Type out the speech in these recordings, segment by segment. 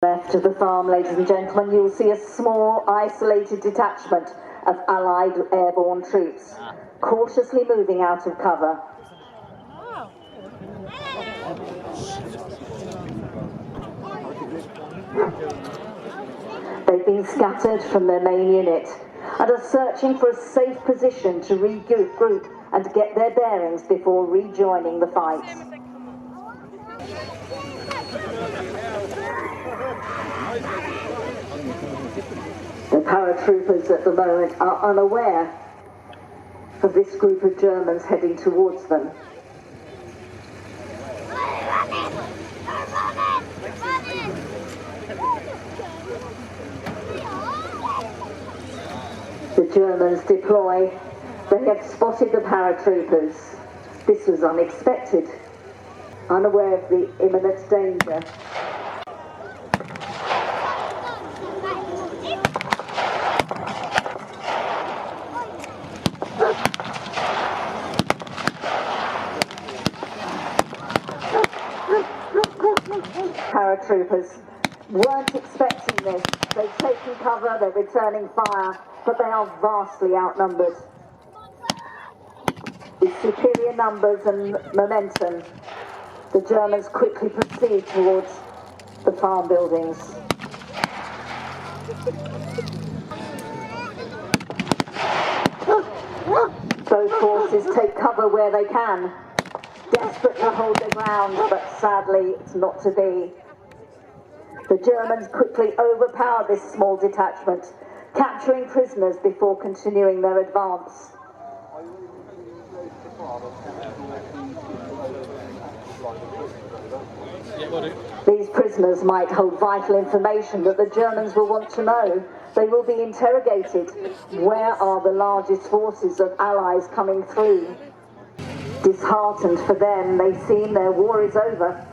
Left of the farm, ladies and gentlemen, you'll see a small, isolated detachment of Allied airborne troops, cautiously moving out of cover. They've been scattered from their main unit and are searching for a safe position to regroup and get their bearings before rejoining the fight. The paratroopers at the moment are unaware of this group of Germans heading towards them. The Germans deploy. They have spotted the paratroopers. This was unexpected, unaware of the imminent danger. Paratroopers weren't expecting this. They've taken cover, they're returning fire, but they are vastly outnumbered. With superior numbers and momentum, the Germans quickly proceed towards the farm buildings. Both forces take cover where they can, desperate to hold their ground, but sadly it's not to be. The Germans quickly overpower this small detachment, capturing prisoners before continuing their advance. These prisoners might hold vital information that the Germans will want to know. They will be interrogated. Where are the largest forces of Allies coming through? Disheartened for them, they seem their war is over.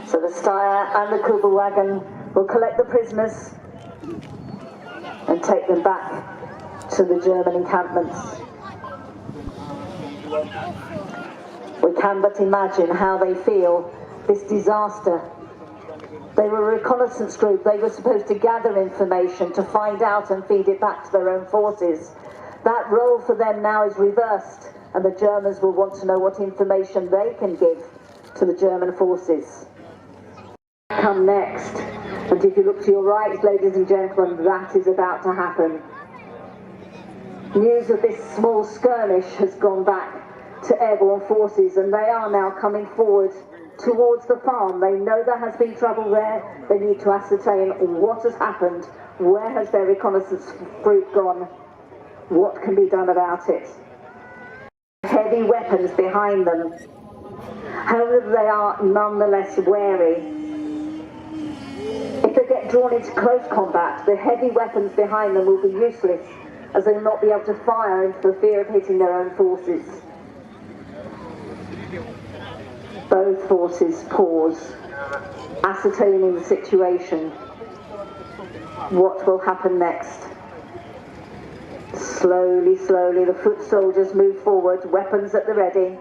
So the Steyr and the Kubelwagen will collect the prisoners and take them back to the German encampments. We can but imagine how they feel this disaster. They were a reconnaissance group. They were supposed to gather information to find out and feed it back to their own forces. That role for them now is reversed, and the Germans will want to know what information they can give to the German forces. Come next, and if you look to your right, ladies and gentlemen, that is about to happen. News of this small skirmish has gone back to airborne forces, and they are now coming forward towards the farm. They know there has been trouble there. They need to ascertain what has happened. Where has their reconnaissance group gone? What can be done about it? Heavy weapons behind them. However, they are nonetheless wary. If they get drawn into close combat, the heavy weapons behind them will be useless, as they will not be able to fire for fear of hitting their own forces. Both forces pause, ascertaining the situation. What will happen next? Slowly, slowly, the foot soldiers move forward, weapons at the ready.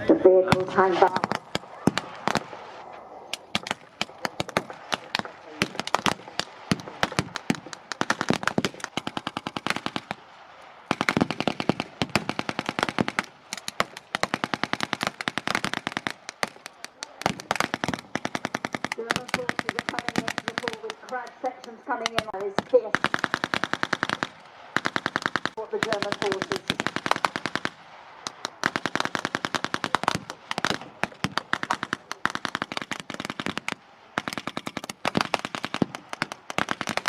The vehicles hang back. German forces are coming into the fore with crowd sections coming in on his fist. What the German forces.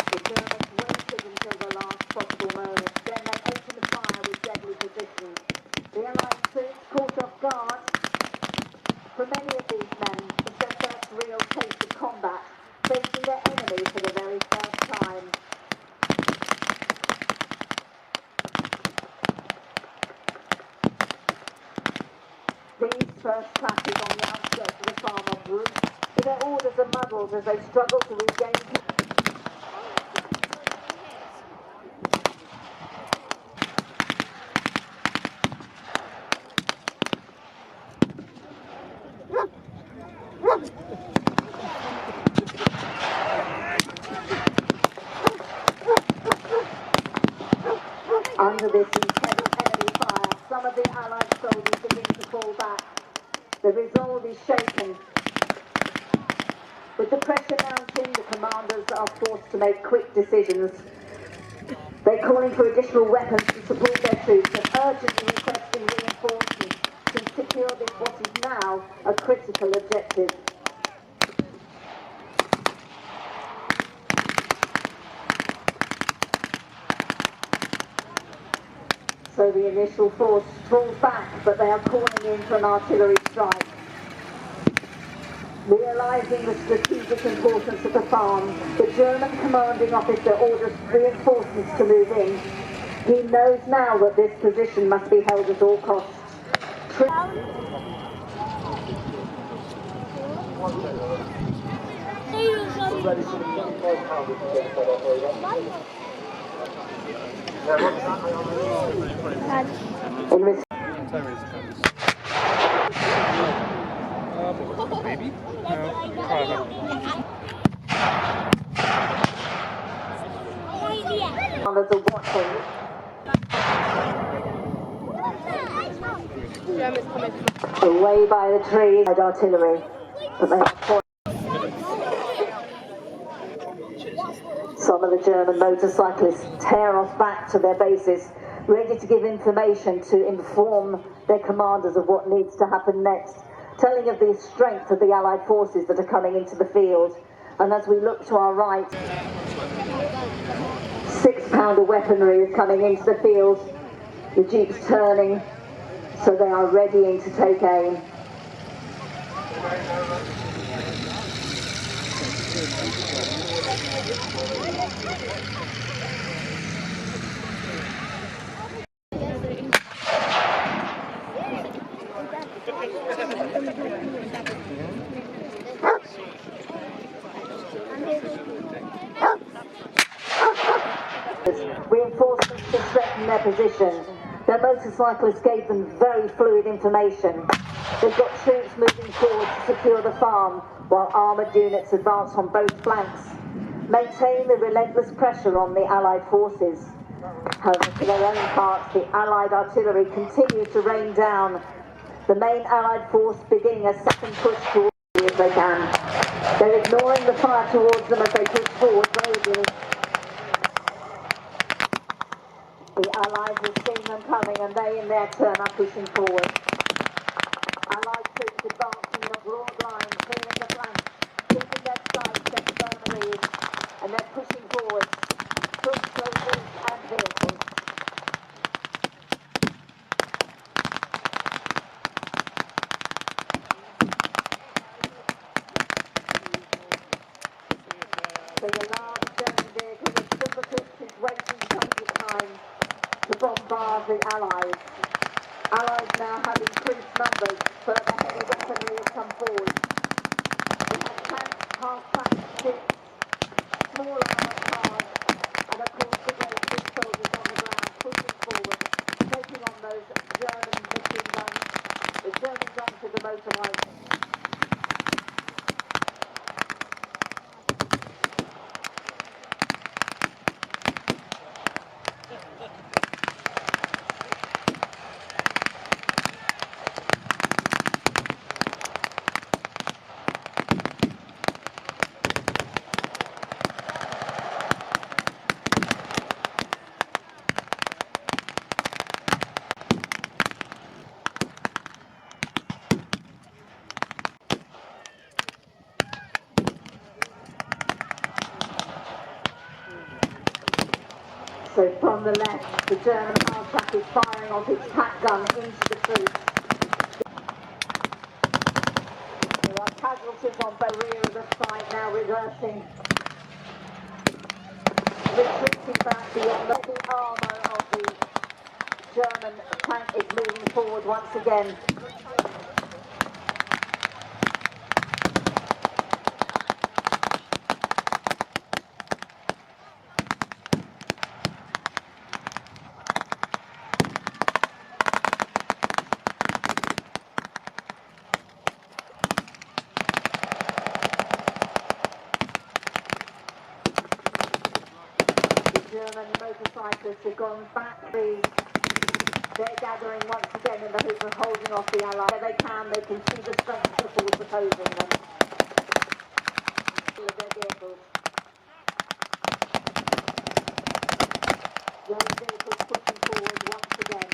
The Germans waited until the last possible moment. Then they opened fire with deadly precision. The Allied troops caught off guard. For many of these men, it's their first real taste of combat, facing their enemy for the very first time. These first clashes on the outskirts of the farm are brutal, but their orders are muddled as they struggle to regain control. this intense enemy fire, some of the Allied soldiers begin to fall back. The resolve is shaken. With the pressure mounting, the commanders are forced to make quick decisions. They're calling for additional weapons to support their troops and urgently requesting reinforcements to secure this what is now a critical objective. So the initial force falls back, but they are calling in for an artillery strike. Realising the strategic importance of the farm, the German commanding officer orders reinforcements to move in. He knows now that this position must be held at all costs. Maybe? Commanders are watching. Away by the trees, artillery, but they are some of the German motorcyclists tear off back to their bases, ready to give information to inform their commanders of what needs to happen next, telling of the strength of the Allied forces that are coming into the field. And as we look to our right, 6-pounder weaponry is coming into the field. The jeeps turning, so they are readying to take aim. Reinforcements to strengthen their position. Their motorcyclists gave them very fluid information. They've got troops moving forward to secure the farm, while armoured units advance on both flanks, maintain the relentless pressure on the Allied forces. However, for their own part, the Allied artillery continue to rain down, the main Allied force beginning a second push towards them as they can. They're ignoring the fire towards them as they push forward bravely. The Allies have seen them coming and they in their turn are pushing forward. Allied troops advancing in a broad line, clearing the flanks, keeping their sights set firmly, and they're pushing forward, foot soldiers and vehicles. The alarm German vehicle with Supercuts is waiting plenty of time to bombard the Allies. Allies now have increased numbers, further heavy weaponry has come forward. We have tanks, half-track ships, small armoured cars, and of course the great foot soldiers on the ground pushing forward, taking on those German machine guns, the German guns with the motorbikes. So from the left, the German half-track is firing off its pack gun into the troops. There are casualties on the rear of the site now reversing. Retreating back beyond the heavy armour of the German tank is moving forward once again. German motorcyclists have gone back. The They're gathering once again in the hope of holding off the Allies. Where they can see the strength of the force opposing them. Of their vehicles. Those vehicles pushing forward once again.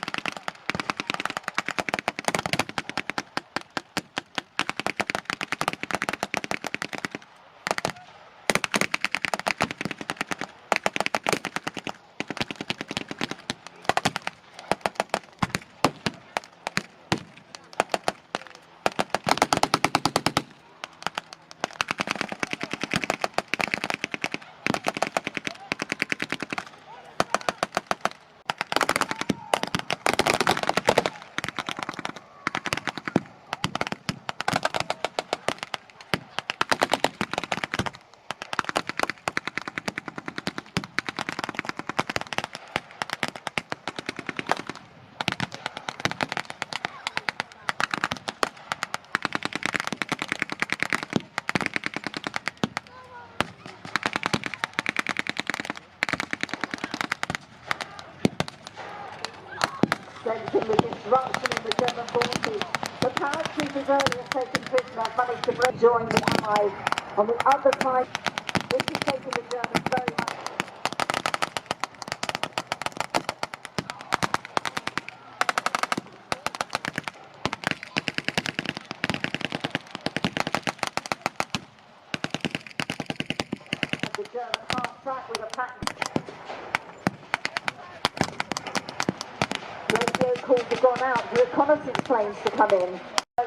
Sensing the disruption in the German forces, the paratroopers earlier taken prisoner have managed to rejoin the Allies on the other side. This is taking the Germans very much. The German half track with a pack. Radio calls have gone out for reconnaissance planes to come in.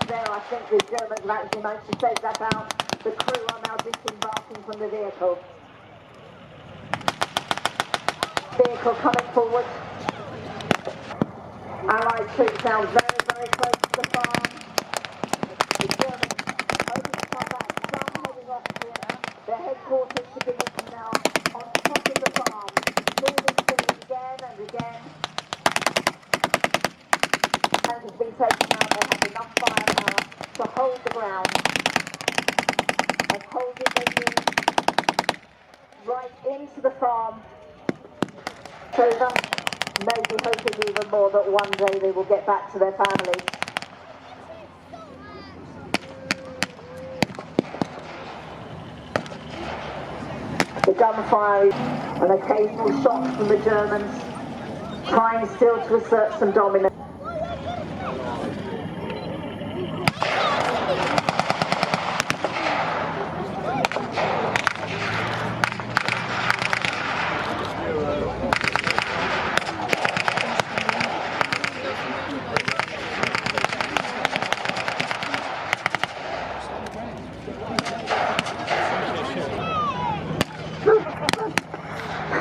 There, I think the Germans have actually managed to take that out. The crew are now disembarking from the vehicle. Vehicle coming forward. Allied troops now very, very close to the farm. The Germans hoping to come back. Some heading off to their headquarters to be now on top of the farm. Moving forward again and again. Has been taken out, they have enough firepower to hold the ground and hold it they do right into the farm. So them maybe hoping even more that one day they will get back to their families. The gunfire and occasional shots from the Germans trying still to assert some dominance.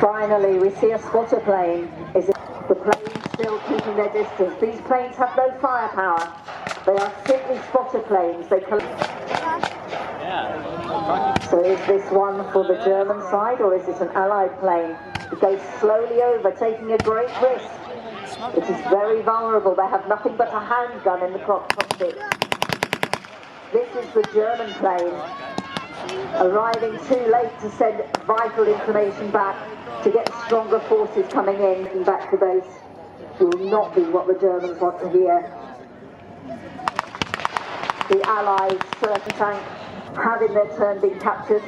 Finally, we see a spotter plane. Is it the planes still keeping their distance? These planes have no firepower. They are simply spotter planes. They So is this one for the German side, or is it an Allied plane? It goes slowly over, taking a great risk. It is very vulnerable. They have nothing but a handgun in the cockpit. This is the German plane, arriving too late to send vital information back to get stronger forces coming in and back to base. Will not be what the Germans want to hear. The Allies' certain tank have in their turn been captured.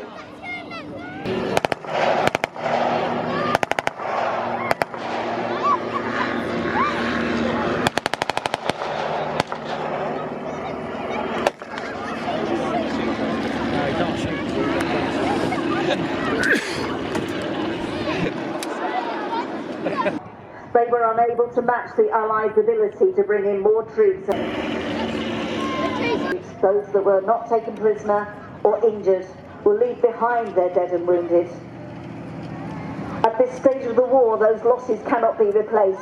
They were unable to match the Allies' ability to bring in more troops. Those that were not taken prisoner or injured will leave behind their dead and wounded. At this stage of the war, those losses cannot be replaced.